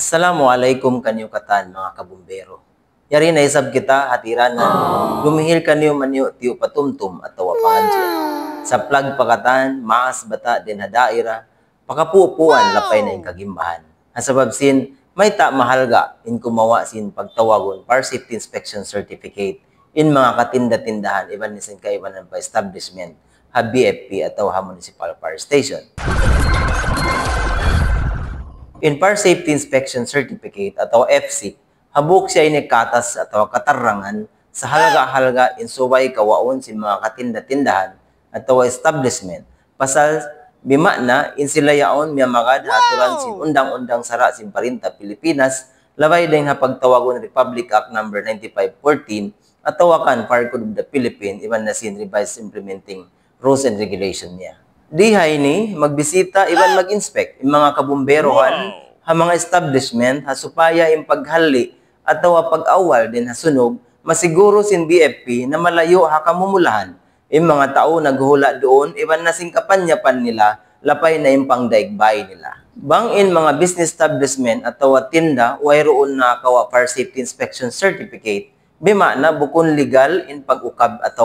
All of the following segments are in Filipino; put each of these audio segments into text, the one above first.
Assalamualaikum kanyo katan mga kabumbero. Yari na isab kita hatiranan, lumihil kanyo manyo tiyo patumtum at tawa pangadya. Sa plag pakatan, maas bata din hadaira, pakapuupuan lapay na yung kagimbahan. Hasababsin, may ta mahalga in kumawa sin pagtawagon par safety inspection certificate in mga katinda-tindahan iban nisin kaibanan pa establishment ha BFP atau ha municipal fire station. In Fire Safety Inspection Certificate atau FC, habuk siya inikatas atau katarangan sa halga-halga insubay kawaon si mga katinda-tindahan atau establishment. Pasal bimakna insilayaon miya magad haturan sin undang-undang sara sin parinta Pilipinas labay din ha pagtawagon Republic Act No. 9514 at tawakan Fire Code of the Philippines iban na sin revised implementing rules and regulation niya. Dihay ni magbisita iban mag-inspect yung mga kabumberohan ha mga establishment ha supaya yung paghali at pag-awal din ha sunog masiguro sin BFP na malayo ha kamumulahan yung mga tao naghula doon iban na sing kapanyapan nila lapay na yung pangdaigbay nila. Bangin mga business establishment at tinda wayroon na kawa fire safety inspection certificate bima na bukon legal in pag-ukab at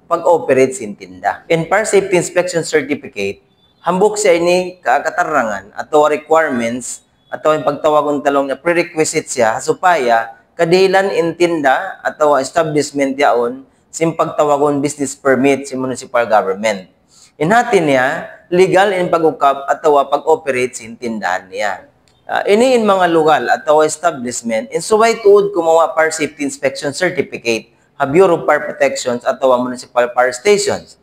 pag-operate sin tinda. In Fire Safety Inspection Certificate, hambok siya ini kakatarangan atau requirements atau yung pagtawagon talong na prerequisite siya supaya kadilan in tinda atau establishment yaon sin pagtawagon business permit si municipal government. Inhatin niya legal in pag-ukab atau pag-operate sin tindahan niya. Ini in mga lugar atau establishment in suway tuod kumawa Fire Safety Inspection Certificate ha Bureau of Fire Protections atau municipal fire stations.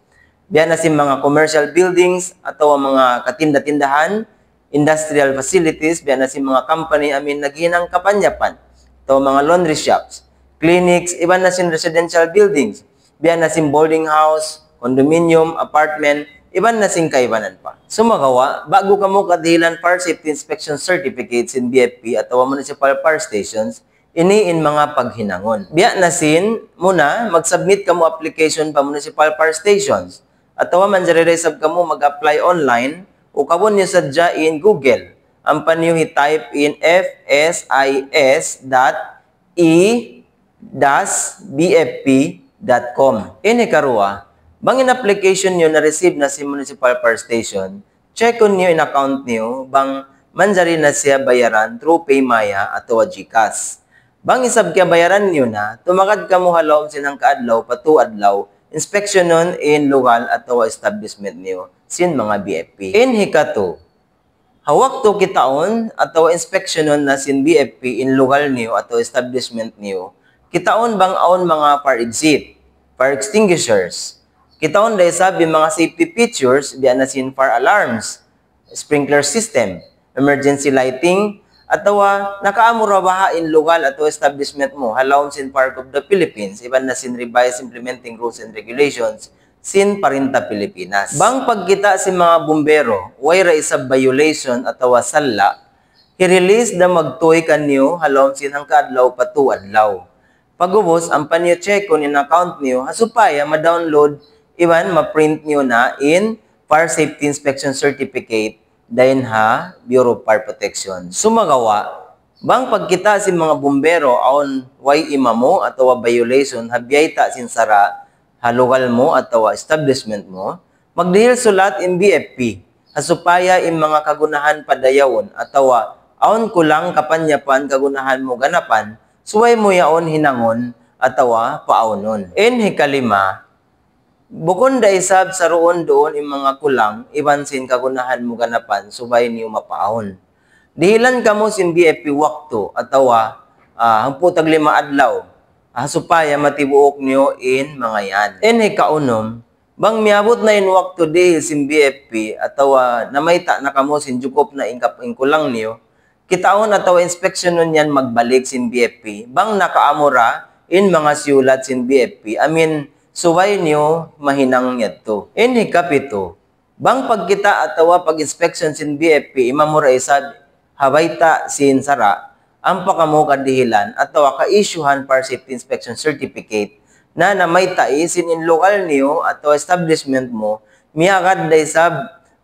Biyan na si mga commercial buildings atau mga katinda-tindahan, industrial facilities, biyan na si mga company amin naghinang kapanyapan atau mga laundry shops, clinics, iban na sin residential buildings, biyan na sin boarding house, condominium, apartment, iban na sin kaibanan pa. Sumagawa, bago ka mo kadilan Fire Safety Inspection Certificates in BFP atau municipal fire stations, ini in mga paghinangon. Biya na sin, muna, mag-submit ka mo application pa municipal fire stations. At manjare-resab ka mo mag-apply online o kawon nyo sadya in Google. Ang panyo type in fsis.e-bfp.com. Ini karua, bangin application nyo na-receive na si municipal fire station, check on nyo in account nyo, bang manjari na siya bayaran through Paymaya atau GCash. Bang isab kaya bayaran niyo na, tumakad ka mo halom sinang kaadlaw, patuadlaw, inspection nun in lugar at establishment niyo, sin mga BFP. In hikato, hawak to kitaon at inspection nun na sin BFP in lugar niyo at establishment niyo, kitaon bang aon mga fire exit, fire extinguishers, kitaon dahil sabi mga safety features, biyan na sin fire alarms, sprinkler system, emergency lighting, atau nakaamura baha in lugar atau establishment mo halawon sin Fire Code of the Philippines iban na sin revised implementing rules and regulations sin parinta Pilipinas. Bang pagkita si mga bumbero wayra isa violation atau sala i-release na magtuy kanyo halawon sin hangkadlaw patuadlaw. Pagubos ang panyo check in account niyo hasupaya ma-download iban ma-print niyo na in Fire Safety Inspection Certificate dahin ha, Bureau of Fire Protection. Sumagawa, bang pagkita si mga bumbero aon way imamo atau violation habiyay ta sin sara halugal mo atau establishment mo, magdihil sulat in BFP hasupaya in mga kagunahan padayawon atau aon kulang kapanyapan kagunahan mo ganapan, suway mo yaon hinangon atau paaunon. In hikalima, bukon da isab sa roon doon yung mga kulang, iban sin kagunahan mo ganapan, subay niyo mapaahon. Dihilan ka mo sin BFP wakto, atau hamputag 5 adlaw, supaya matibuok niyo in mga yan. In kaunom, bang miabot na in wakto dihil sin BFP, atau namayta na kamo sin jukop na ingkap kulang niyo, kitaon atau inspection nun yan magbalik sin BFP, bang nakaamura in mga siulat sin BFP, suway niyo mahinang yadto. In hikapito, bang pagkita atawa pag-inspection sin BFP, imamura isad, habayta sin sara, ang pakamo kadihilan atawa ka-issuehan Fire Safety Inspection Certificate na may taisin in lokal niyo atau establishment mo, miyagad day sab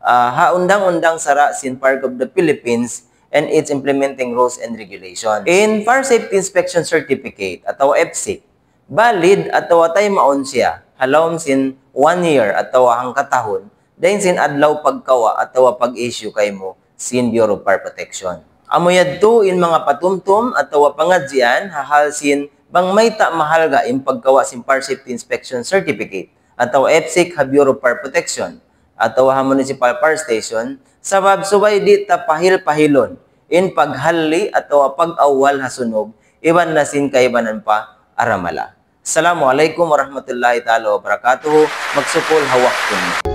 haundang-undang sara sin Fire Code of the Philippines and its implementing rules and regulations. In Fire Safety Inspection Certificate atau FSIC, valid atau tay maon siya halom sin 1 year atau hangkatahon dahin sin adlaw pagkawa atau pag-issue kay mo sin Bureau of Fire Protection. Amoyad to in mga patumtum atau pangadjian hahal sin bang may ta mahalga in pagkawa sin Fire Safety Inspection Certificate atau FSIC ha Bureau of Fire Protection atau ha Municipal Fire Station sabab subay di ta pahil-pahilon in paghalli atau pag-awal ha sunog iban na sin kaibanan pa aramala. Assalamualaikum warahmatullahi taala wabarakatuh. Magsukol hawak kun.